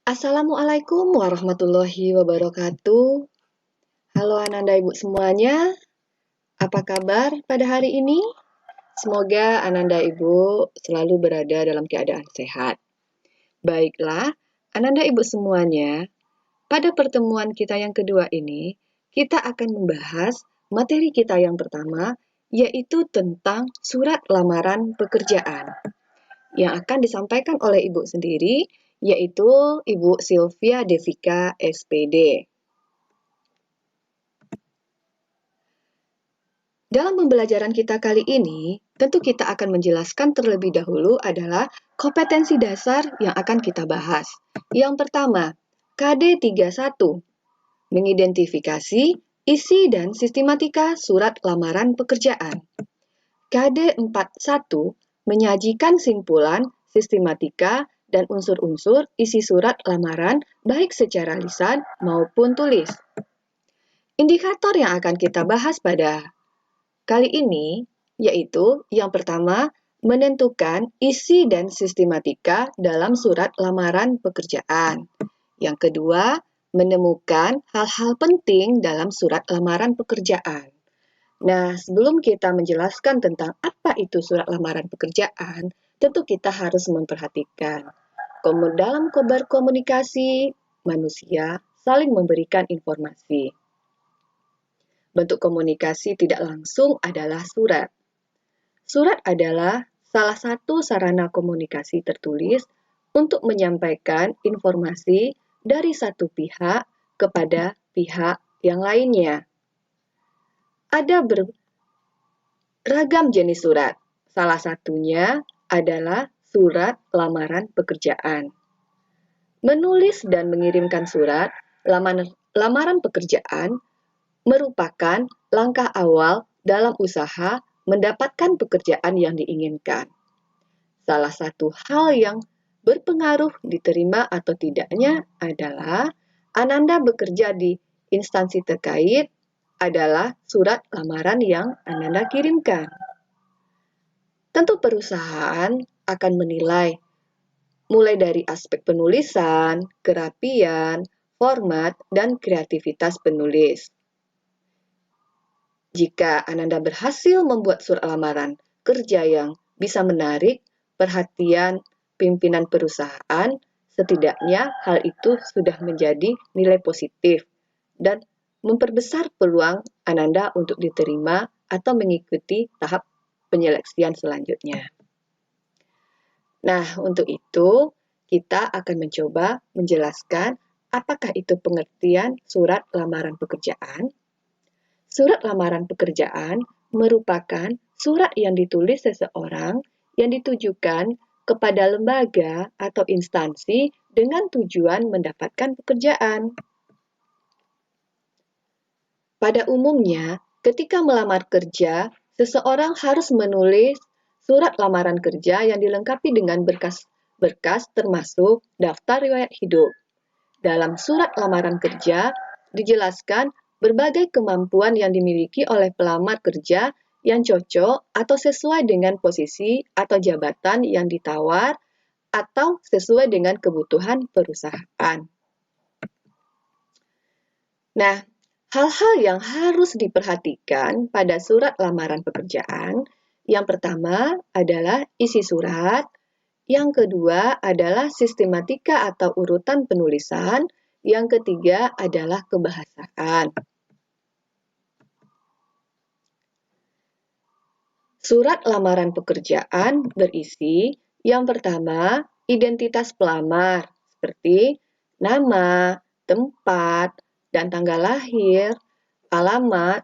Assalamualaikum warahmatullahi wabarakatuh. Halo Ananda Ibu semuanya, apa kabar pada hari ini? Semoga Ananda Ibu selalu berada dalam keadaan sehat. Baiklah, Ananda Ibu semuanya, pada pertemuan kita yang kedua ini, kita akan membahas materi kita yang pertama, yaitu tentang surat lamaran pekerjaan yang akan disampaikan oleh Ibu sendiri, yaitu Ibu Sylvia Devika, SPD. Dalam pembelajaran kita kali ini, tentu kita akan menjelaskan terlebih dahulu adalah kompetensi dasar yang akan kita bahas. Yang pertama, KD 31, mengidentifikasi isi dan sistematika surat lamaran pekerjaan. KD 41, menyajikan simpulan, sistematika, dan unsur-unsur isi surat lamaran baik secara lisan maupun tulis. Indikator yang akan kita bahas pada kali ini yaitu yang pertama, menentukan isi dan sistematika dalam surat lamaran pekerjaan. Yang kedua, menemukan hal-hal penting dalam surat lamaran pekerjaan. Nah, sebelum kita menjelaskan tentang apa itu surat lamaran pekerjaan, tentu kita harus memperhatikan dalam berkomunikasi manusia saling memberikan informasi. Bentuk komunikasi tidak langsung adalah surat. Surat adalah salah satu sarana komunikasi tertulis untuk menyampaikan informasi dari satu pihak kepada pihak yang lainnya. Ada beragam jenis surat. Salah satunya adalah surat lamaran pekerjaan. Menulis dan mengirimkan surat lamaran pekerjaan merupakan langkah awal dalam usaha mendapatkan pekerjaan yang diinginkan. Salah satu hal yang berpengaruh diterima atau tidaknya adalah Ananda bekerja di instansi terkait adalah surat lamaran yang Ananda kirimkan. Tentu perusahaan akan menilai mulai dari aspek penulisan, kerapian, format, dan kreativitas penulis. Jika Ananda berhasil membuat surat lamaran kerja yang bisa menarik perhatian pimpinan perusahaan, setidaknya hal itu sudah menjadi nilai positif dan memperbesar peluang Ananda untuk diterima atau mengikuti tahap penyeleksian selanjutnya. Nah, untuk itu kita akan mencoba menjelaskan apakah itu pengertian surat lamaran pekerjaan. Surat lamaran pekerjaan merupakan surat yang ditulis seseorang yang ditujukan kepada lembaga atau instansi dengan tujuan mendapatkan pekerjaan. Pada umumnya, ketika melamar kerja, seseorang harus menulis surat lamaran kerja yang dilengkapi dengan berkas-berkas termasuk daftar riwayat hidup. Dalam surat lamaran kerja dijelaskan berbagai kemampuan yang dimiliki oleh pelamar kerja yang cocok atau sesuai dengan posisi atau jabatan yang ditawar atau sesuai dengan kebutuhan perusahaan. Nah, hal-hal yang harus diperhatikan pada surat lamaran pekerjaan, yang pertama adalah isi surat, yang kedua adalah sistematika atau urutan penulisan, yang ketiga adalah kebahasaan. Surat lamaran pekerjaan berisi yang pertama, identitas pelamar, seperti nama, tempat, dan tanggal lahir, alamat,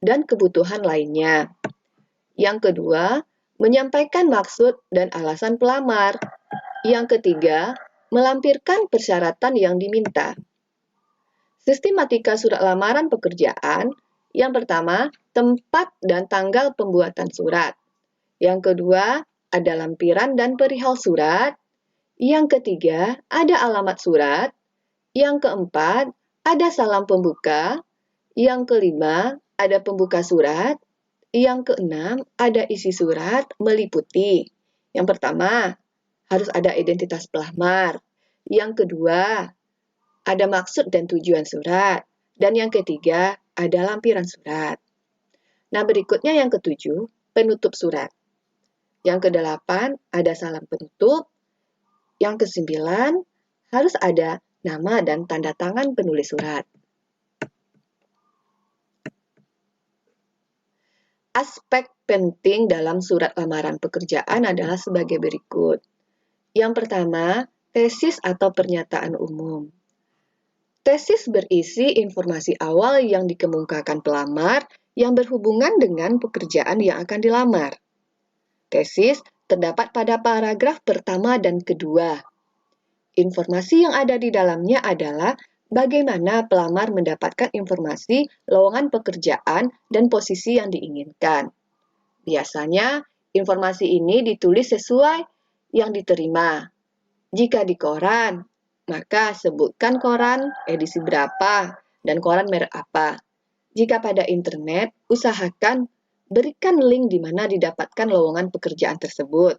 dan kebutuhan lainnya. Yang kedua, menyampaikan maksud dan alasan pelamar. Yang ketiga, melampirkan persyaratan yang diminta. Sistematika surat lamaran pekerjaan, yang pertama, tempat dan tanggal pembuatan surat. Yang kedua, ada lampiran dan perihal surat. Yang ketiga, ada alamat surat. Yang keempat, ada salam pembuka. Yang kelima, ada pembuka surat. Yang keenam, ada isi surat meliputi. Yang pertama, harus ada identitas pelamar. Yang kedua, ada maksud dan tujuan surat. Dan yang ketiga, ada lampiran surat. Nah, berikutnya yang ketujuh, penutup surat. Yang kedelapan, ada salam penutup. Yang kesembilan, harus ada nama dan tanda tangan penulis surat. Aspek penting dalam surat lamaran pekerjaan adalah sebagai berikut. Yang pertama, tesis atau pernyataan umum. Tesis berisi informasi awal yang dikemukakan pelamar yang berhubungan dengan pekerjaan yang akan dilamar. Tesis terdapat pada paragraf pertama dan kedua. Informasi yang ada di dalamnya adalah bagaimana pelamar mendapatkan informasi lowongan pekerjaan dan posisi yang diinginkan. Biasanya, informasi ini ditulis sesuai yang diterima. Jika di koran, maka sebutkan koran edisi berapa dan koran merek apa. Jika pada internet, usahakan berikan link di mana didapatkan lowongan pekerjaan tersebut,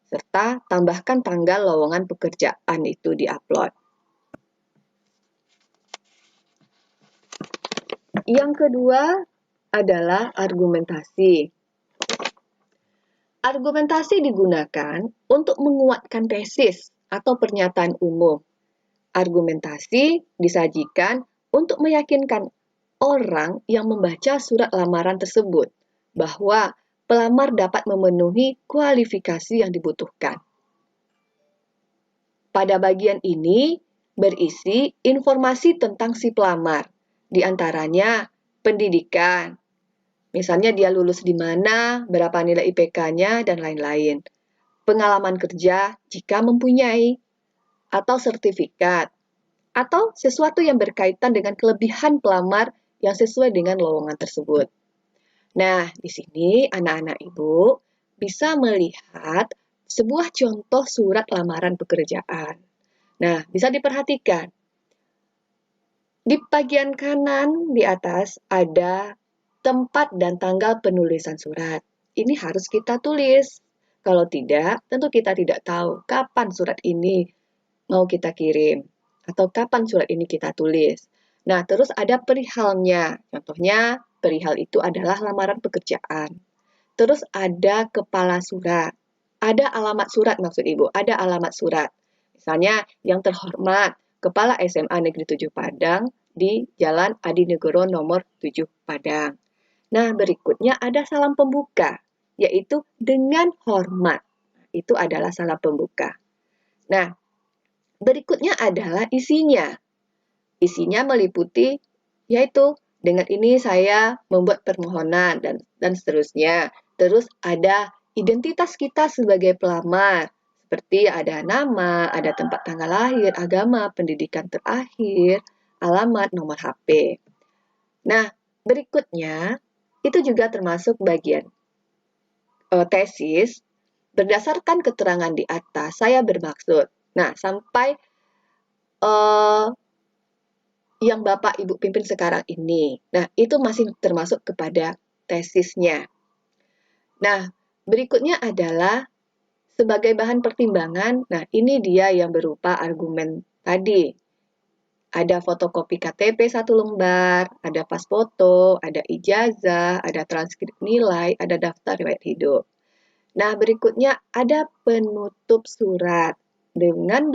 serta tambahkan tanggal lowongan pekerjaan itu diupload. Yang kedua adalah argumentasi. Argumentasi digunakan untuk menguatkan tesis atau pernyataan umum. Argumentasi disajikan untuk meyakinkan orang yang membaca surat lamaran tersebut bahwa pelamar dapat memenuhi kualifikasi yang dibutuhkan. Pada bagian ini berisi informasi tentang si pelamar, di antaranya pendidikan, misalnya dia lulus di mana, berapa nilai IPK-nya, dan lain-lain. Pengalaman kerja jika mempunyai, atau sertifikat, atau sesuatu yang berkaitan dengan kelebihan pelamar yang sesuai dengan lowongan tersebut. Nah, di sini anak-anak ibu bisa melihat sebuah contoh surat lamaran pekerjaan. Nah, bisa diperhatikan. Di bagian kanan di atas ada tempat dan tanggal penulisan surat. Ini harus kita tulis. Kalau tidak, tentu kita tidak tahu kapan surat ini mau kita kirim atau kapan surat ini kita tulis. Nah, terus ada perihalnya. Contohnya, perihal itu adalah lamaran pekerjaan. Terus ada kepala surat. Ada alamat surat maksud Ibu, ada alamat surat. Misalnya, yang terhormat, Kepala SMA Negeri 7 Padang di Jalan Adi Negoro nomor 7 Padang. Nah, berikutnya ada salam pembuka, yaitu dengan hormat. Itu adalah salam pembuka. Nah, berikutnya adalah isinya. Isinya meliputi, yaitu dengan ini saya membuat permohonan dan seterusnya. Terus ada identitas kita sebagai pelamar, seperti ada nama, ada tempat tanggal lahir, agama, pendidikan terakhir, alamat, nomor HP. Nah, berikutnya itu juga termasuk bagian tesis. Berdasarkan keterangan di atas, saya bermaksud. Nah, sampai yang Bapak Ibu pimpin sekarang ini. Nah, itu masih termasuk kepada tesisnya. Nah, berikutnya adalah sebagai bahan pertimbangan. Nah, ini dia yang berupa argumen tadi. Ada fotokopi KTP 1 lembar, ada pas foto, ada ijazah, ada transkrip nilai, ada daftar riwayat hidup. Nah, berikutnya ada penutup surat. Dengan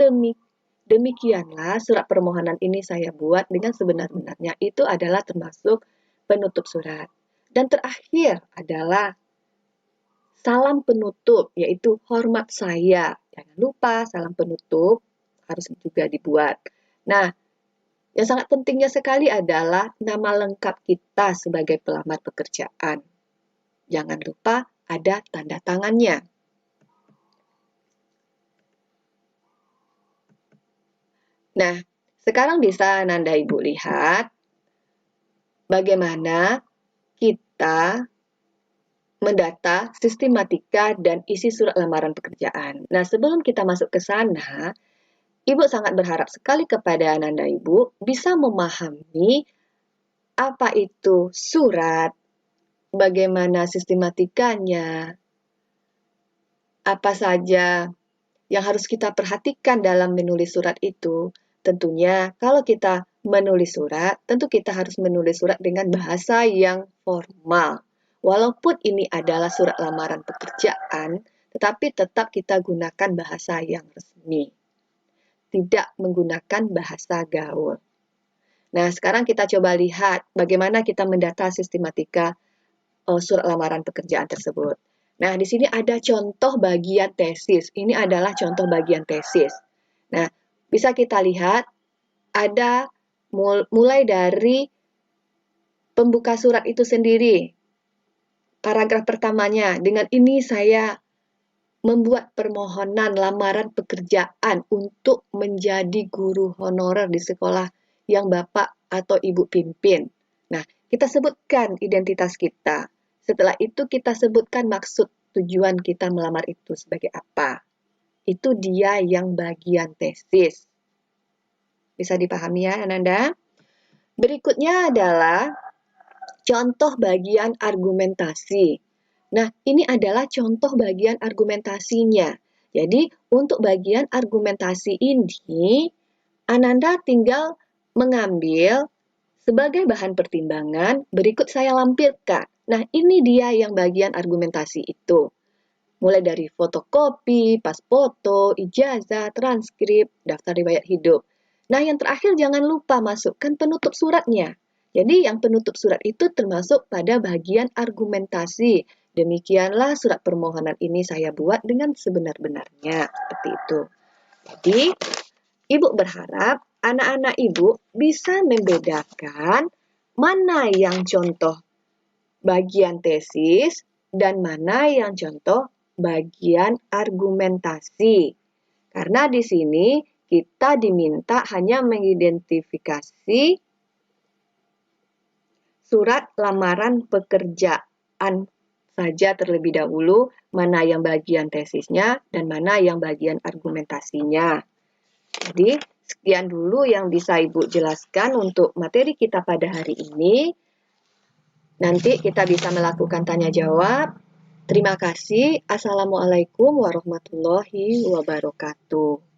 demikianlah surat permohonan ini saya buat dengan sebenar-benarnya. Itu adalah termasuk penutup surat. Dan terakhir adalah salam penutup, yaitu hormat saya. Jangan lupa salam penutup harus juga dibuat. Nah, yang sangat pentingnya sekali adalah nama lengkap kita sebagai pelamar pekerjaan. Jangan lupa ada tanda tangannya. Nah, sekarang bisa Nanda Ibu lihat bagaimana kita mendata sistematika dan isi surat lamaran pekerjaan. Nah, sebelum kita masuk ke sana, Ibu sangat berharap sekali kepada Nanda Ibu bisa memahami apa itu surat, bagaimana sistematikanya, apa saja yang harus kita perhatikan dalam menulis surat itu, tentunya kalau kita menulis surat, tentu kita harus menulis surat dengan bahasa yang formal. Walaupun ini adalah surat lamaran pekerjaan, tetapi tetap kita gunakan bahasa yang resmi. Tidak menggunakan bahasa gaul. Nah, sekarang kita coba lihat bagaimana kita mendata sistematika surat lamaran pekerjaan tersebut. Nah, di sini ada contoh bagian tesis. Ini adalah contoh bagian tesis. Nah, bisa kita lihat ada mulai dari pembuka surat itu sendiri. Paragraf pertamanya, dengan ini saya membuat permohonan lamaran pekerjaan untuk menjadi guru honorer di sekolah yang Bapak atau Ibu pimpin. Nah, kita sebutkan identitas kita. Setelah itu kita sebutkan maksud tujuan kita melamar itu sebagai apa. Itu dia yang bagian tesis. Bisa dipahami ya, Ananda? Berikutnya adalah contoh bagian argumentasi. Nah, ini adalah contoh bagian argumentasinya. Jadi, untuk bagian argumentasi ini, Ananda tinggal mengambil sebagai bahan pertimbangan, berikut saya lampirkan. Nah, ini dia yang bagian argumentasi itu. Mulai dari fotokopi, pas foto, ijazah, transkrip, daftar riwayat hidup. Nah, yang terakhir jangan lupa masukkan penutup suratnya. Jadi, yang penutup surat itu termasuk pada bagian argumentasi. Demikianlah surat permohonan ini saya buat dengan sebenar-benarnya. Seperti itu. Jadi, Ibu berharap anak-anak Ibu bisa membedakan mana yang contoh bagian tesis dan mana yang contoh bagian argumentasi. Karena di sini kita diminta hanya mengidentifikasi surat lamaran pekerjaan saja terlebih dahulu, mana yang bagian tesisnya dan mana yang bagian argumentasinya. Jadi, sekian dulu yang bisa Ibu jelaskan untuk materi kita pada hari ini. Nanti kita bisa melakukan tanya jawab. Terima kasih. Assalamualaikum warahmatullahi wabarakatuh.